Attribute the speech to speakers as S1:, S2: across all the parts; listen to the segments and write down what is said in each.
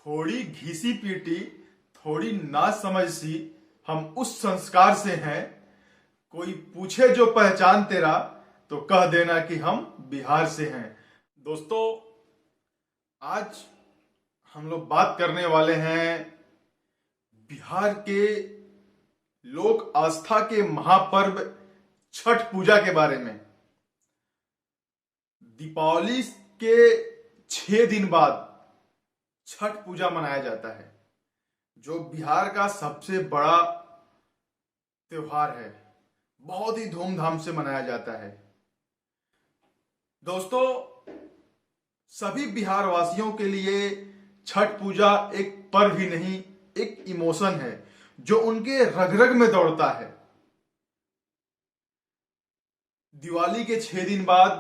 S1: थोड़ी घिसी पीटी, थोड़ी ना समझ सी, हम उस संस्कार से हैं। कोई पूछे जो पहचान तेरा, तो कह देना कि हम बिहार से हैं। दोस्तों, आज हम लोग बात करने वाले हैं बिहार के लोक आस्था के महापर्व छठ पूजा के बारे में। दीपावली के 6 दिन बाद छठ पूजा मनाया जाता है, जो बिहार का सबसे बड़ा त्योहार है। बहुत ही धूमधाम से मनाया जाता है। दोस्तों, सभी बिहार वासियों के लिए छठ पूजा एक पर्व ही नहीं, एक इमोशन है जो उनके रग रग में दौड़ता है। दिवाली के 6 दिन बाद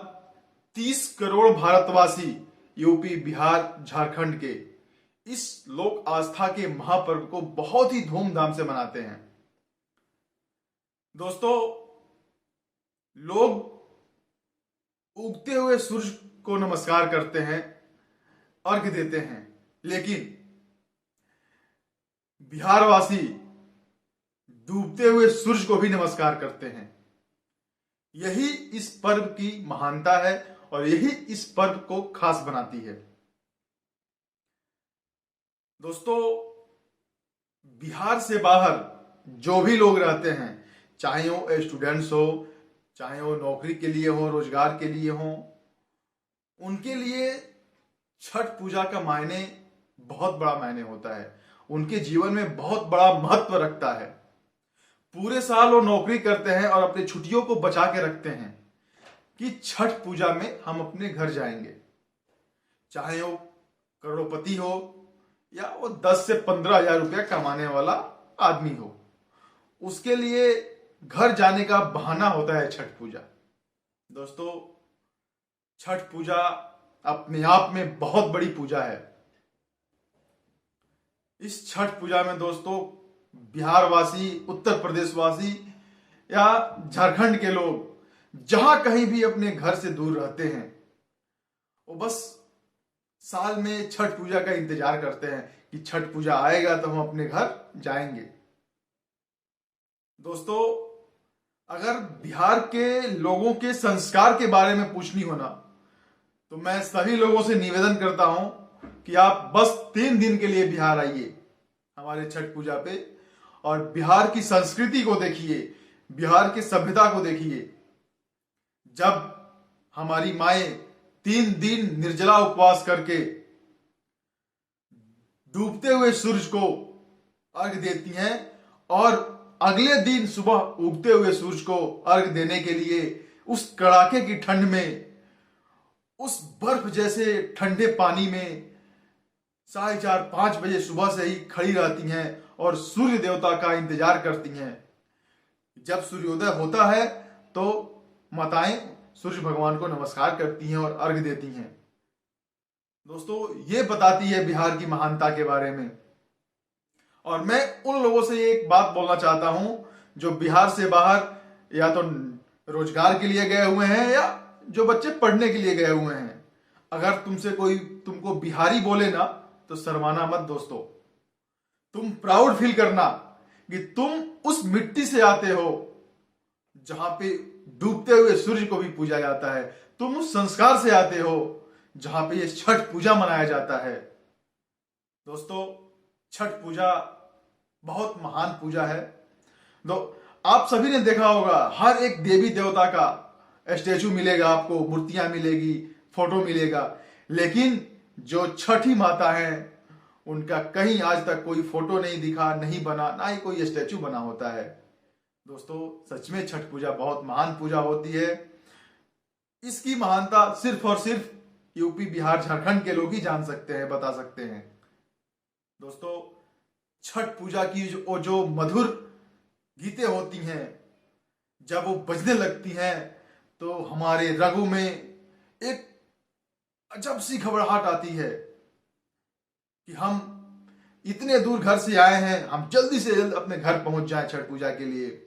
S1: 30 करोड़ भारतवासी यूपी, बिहार, झारखंड के इस लोक आस्था के महापर्व को बहुत ही धूमधाम से मनाते हैं। दोस्तों, लोग उगते हुए सूरज को नमस्कार करते हैं, अर्घ्य देते हैं, लेकिन बिहारवासी डूबते हुए सूरज को भी नमस्कार करते हैं। यही इस पर्व की महानता है और यही इस पर्व को खास बनाती है। दोस्तों, बिहार से बाहर जो भी लोग रहते हैं, चाहे वो स्टूडेंट्स हो, चाहे वो नौकरी के लिए हो, रोजगार के लिए हो, उनके लिए छठ पूजा का मायने बहुत बड़ा मायने होता है। उनके जीवन में बहुत बड़ा महत्व रखता है। पूरे साल वो नौकरी करते हैं और अपनी छुट्टियों को बचा के रखते हैं कि छठ पूजा में हम अपने घर जाएंगे। चाहे वो करोड़पति हो या वो 10 से 15 हजार रुपया कमाने वाला आदमी हो, उसके लिए घर जाने का बहाना होता है छठ पूजा। दोस्तों, छठ पूजा अपने आप में बहुत बड़ी पूजा है। इस छठ पूजा में दोस्तों, बिहार वासी, उत्तर प्रदेश वासी या झारखंड के लोग जहां कहीं भी अपने घर से दूर रहते हैं, वो बस साल में छठ पूजा का इंतजार करते हैं कि छठ पूजा आएगा तो हम अपने घर जाएंगे। दोस्तों, अगर बिहार के लोगों के संस्कार के बारे में पूछनी हो ना, तो मैं सभी लोगों से निवेदन करता हूं कि आप बस 3 दिन के लिए बिहार आइए हमारे छठ पूजा पे, और बिहार की संस्कृति को देखिए, बिहार की सभ्यता को देखिए। जब हमारी माएं 3 दिन निर्जला उपवास करके डूबते हुए सूरज को अर्घ देती हैं और अगले दिन सुबह उगते हुए सूरज को अर्घ देने के लिए उस कड़ाके की ठंड में, उस बर्फ जैसे ठंडे पानी में 4:30-5 बजे सुबह से ही खड़ी रहती हैं और सूर्य देवता का इंतजार करती हैं। जब सूर्योदय होता है तो माताएं सूर्य भगवान को नमस्कार करती हैं और अर्घ देती हैं। दोस्तों, ये बताती है बिहार की महानता के बारे में। और मैं उन लोगों से एक बात बोलना चाहता हूं जो बिहार से बाहर या तो रोजगार के लिए गए हुए हैं या जो बच्चे पढ़ने के लिए गए हुए हैं। अगर तुमसे कोई तुमको बिहारी बोले ना, तो शर्माना मत दोस्तों। तुम प्राउड फील करना कि तुम उस मिट्टी से आते हो जहां पे डूबते हुए सूर्य को भी पूजा जाता है। तुम उस संस्कार से आते हो जहां पे ये छठ पूजा मनाया जाता है। दोस्तों, छठ पूजा बहुत महान पूजा है। आप सभी ने देखा होगा, हर एक देवी देवता का स्टेचू मिलेगा आपको, मूर्तियां मिलेगी, फोटो मिलेगा, लेकिन जो छठी माता हैं उनका कहीं आज तक कोई फोटो नहीं दिखा, नहीं बना, ना ही कोई स्टेचू बना होता है। दोस्तों, सच में छठ पूजा बहुत महान पूजा होती है। इसकी महानता सिर्फ और सिर्फ यूपी, बिहार, झारखंड के लोग ही जान सकते हैं, बता सकते हैं। दोस्तों, छठ पूजा की जो मधुर गीतें होती हैं, जब वो बजने लगती हैं तो हमारे रगों में एक अजब सी घबराहट आती है कि हम इतने दूर घर से आए हैं, हम जल्दी से जल्द अपने घर पहुंच जाएं छठ पूजा के लिए।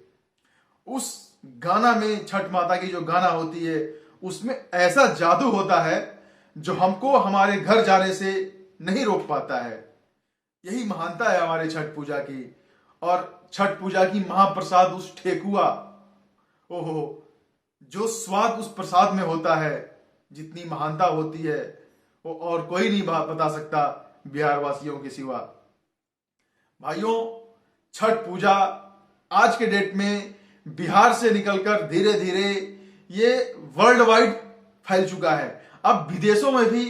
S1: उस गाना में, छठ माता की जो गाना होती है, उसमें ऐसा जादू होता है जो हमको हमारे घर जाने से नहीं रोक पाता है। यही महानता है हमारे छठ पूजा की। और छठ पूजा की महाप्रसाद उस ठेकुआ, ओहो, जो स्वाद उस प्रसाद में होता है, जितनी महानता होती है, वो और कोई नहीं बता सकता बिहार वासियों के सिवा। भाइयों, छठ पूजा आज के डेट में बिहार से निकलकर धीरे धीरे ये वर्ल्ड वाइड फैल चुका है। अब विदेशों में भी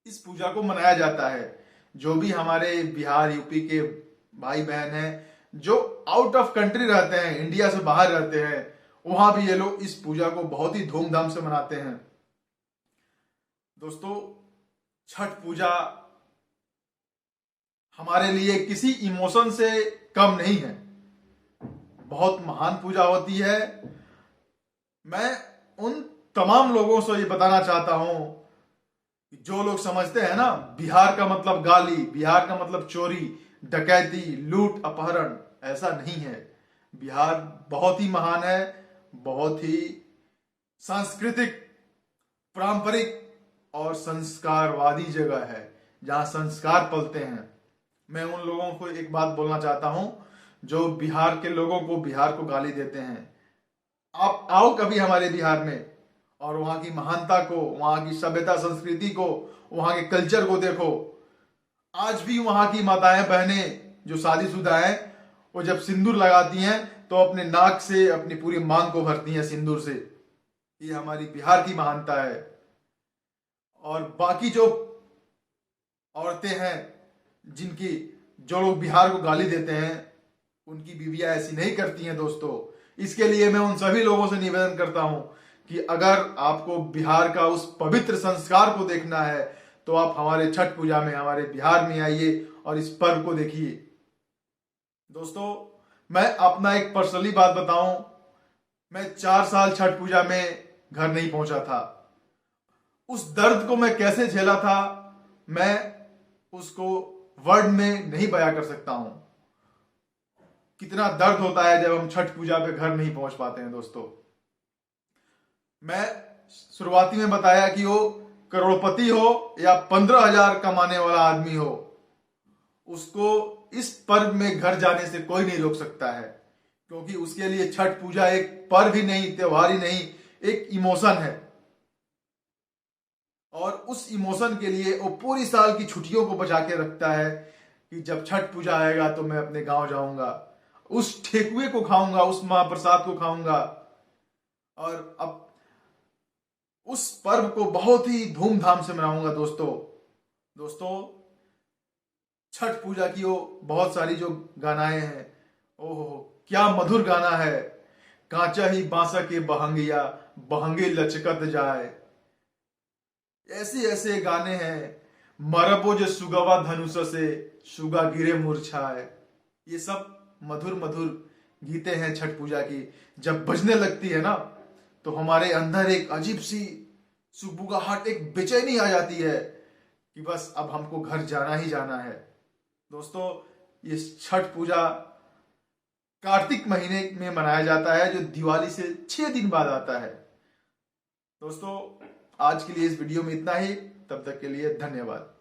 S1: इस पूजा को मनाया जाता है। जो भी हमारे बिहार यूपी के भाई बहन हैं जो आउट ऑफ कंट्री रहते हैं, इंडिया से बाहर रहते हैं, वहां भी ये लोग इस पूजा को बहुत ही धूमधाम से मनाते हैं। दोस्तों, छठ पूजा हमारे लिए किसी इमोशन से कम नहीं है, बहुत महान पूजा होती है। मैं उन तमाम लोगों से ये बताना चाहता हूं कि जो लोग समझते हैं ना बिहार का मतलब गाली, बिहार का मतलब चोरी, डकैती, लूट, अपहरण, ऐसा नहीं है। बिहार बहुत ही महान है, बहुत ही सांस्कृतिक, पारंपरिक और संस्कारवादी जगह है जहां संस्कार पलते हैं। मैं उन लोगों को एक बात बोलना चाहता हूं जो बिहार के लोगों को, बिहार को गाली देते हैं। आप आओ कभी हमारे बिहार में और वहां की महानता को, वहां की सभ्यता संस्कृति को, वहां के कल्चर को देखो। आज भी वहां की माताएं बहनें जो शादीशुदा हैं, वो जब सिंदूर लगाती हैं तो अपने नाक से अपनी पूरी मांग को भरती हैं सिंदूर से। ये हमारी बिहार की महानता है। और बाकी जो औरतें हैं जिनकी, जो लोग बिहार को गाली देते हैं, उनकी बीवियां ऐसी नहीं करती हैं दोस्तों। इसके लिए मैं उन सभी लोगों से निवेदन करता हूं कि अगर आपको बिहार का उस पवित्र संस्कार को देखना है तो आप हमारे छठ पूजा में, हमारे बिहार में आइए और इस पर्व को देखिए। दोस्तों, मैं अपना एक पर्सनली बात बताऊं, मैं 4 साल छठ पूजा में घर नहीं पहुंचा था। उस दर्द को मैं कैसे झेला था, मैं उसको वर्ड में नहीं बयां कर सकता हूं। कितना दर्द होता है जब हम छठ पूजा पे घर नहीं पहुंच पाते हैं। दोस्तों, मैं शुरुआती में बताया कि वो करोड़पति हो या 15,000 कमाने वाला आदमी हो, उसको इस पर्व में घर जाने से कोई नहीं रोक सकता है, क्योंकि उसके लिए छठ पूजा एक पर्व ही नहीं, त्योहार ही नहीं, एक इमोशन है। और उस इमोशन के लिए वो पूरी साल की छुट्टियों को बचा के रखता है कि जब छठ पूजा आएगा तो मैं अपने गांव जाऊंगा, उस ठेकुए को खाऊंगा, उस महाप्रसाद को खाऊंगा और अब उस पर्व को बहुत ही धूमधाम से मनाऊंगा। दोस्तों, छठ पूजा की वो बहुत सारी जो गानाएं हैं, ओहो क्या मधुर गाना है। कांचा ही बांसा के बहंगिया, बहंगे लचकत जाए, ऐसे ऐसे गाने हैं। मरबो जो सुगवा धनुष से, सुगा गिरे मूर्छाए। ये सब मधुर मधुर गीते हैं छठ पूजा की। जब बजने लगती है ना तो हमारे अंदर एक अजीब सी सुगबुगाहट, एक बेचैनी आ जाती है कि बस अब हमको घर जाना ही जाना है। दोस्तों, ये छठ पूजा कार्तिक महीने में मनाया जाता है, जो दिवाली से 6 दिन बाद आता है। दोस्तों, आज के लिए इस वीडियो में इतना ही। तब तक के लिए धन्यवाद।